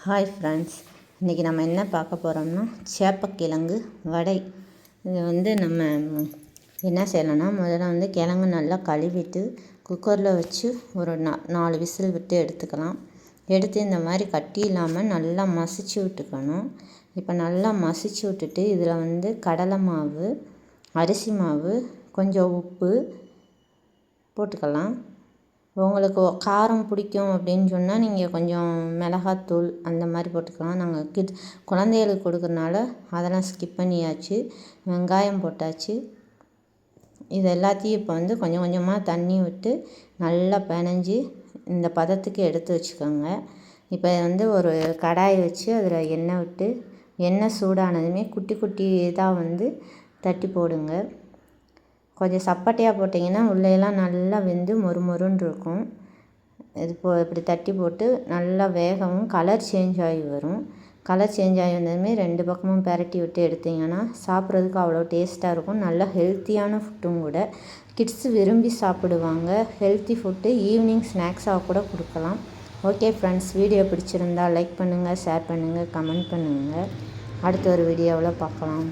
Hi friends, இன்றைக்கி நம்ம என்ன பார்க்க போகிறோம்னா சேப்பக்கிழங்கு வடை. இது நம்ம என்ன செய்யலாம்னா, முதல்ல கிழங்கு நல்லா கழுவிட்டு குக்கரில் வச்சு ஒரு 4 விசில் விட்டு எடுத்துக்கலாம். எடுத்து இந்த மாதிரி கட்டி இல்லாமல் நல்லா மசிச்சு விட்டுக்கணும். இப்போ நல்லா மசிச்சு விட்டுட்டு இதில் கடலை மாவு, அரிசி மாவு, கொஞ்சம் உப்பு போட்டுக்கலாம். உங்களுக்கு காரம் பிடிக்கும் அப்படின்னு சொன்னால் நீங்கள் கொஞ்சம் மிளகாத்தூள் அந்த மாதிரி போட்டுக்கலாம். நாங்கள் குழந்தைகளுக்கு கொடுக்குறனால அதெல்லாம் ஸ்கிப் பண்ணியாச்சு. வெங்காயம் போட்டாச்சு. இது எல்லாத்தையும் இப்போ கொஞ்சம் கொஞ்சமாக தண்ணி விட்டு நல்லா பிணைஞ்சி இந்த பதத்துக்கு எடுத்து வச்சுக்கோங்க. இப்போ ஒரு கடாயை வச்சு அதில் எண்ணெய் விட்டு, எண்ணெய் சூடானதுமே குட்டி குட்டி இதாக தட்டி போடுங்க. கொஞ்சம் சப்பட்டையாக போட்டிங்கன்னா உள்ளேயெல்லாம் நல்லா வெந்து மொறுமொறுன்னு இருக்கும். இப்படி தட்டி போட்டு நல்லா வேகவும் கலர் சேஞ்ச் ஆகி வரும். கலர் சேஞ்ச் ஆகி வந்ததுமே 2 பக்கமும் பெரட்டி விட்டு எடுத்திங்கன்னா சாப்பிட்றதுக்கு அவ்வளோ டேஸ்ட்டாக இருக்கும். நல்லா ஹெல்த்தியான ஃபுட்டும் கூட. கிட்ஸு விரும்பி சாப்பிடுவாங்க. ஹெல்த்தி ஃபுட்டு ஈவினிங் ஸ்நாக்ஸாக கூட கொடுக்கலாம். ஓகே ஃப்ரெண்ட்ஸ், வீடியோ பிடிச்சிருந்தால் லைக் பண்ணுங்கள், ஷேர் பண்ணுங்கள், கமெண்ட் பண்ணுங்கள். அடுத்த ஒரு வீடியோவில் பார்க்கலாம்.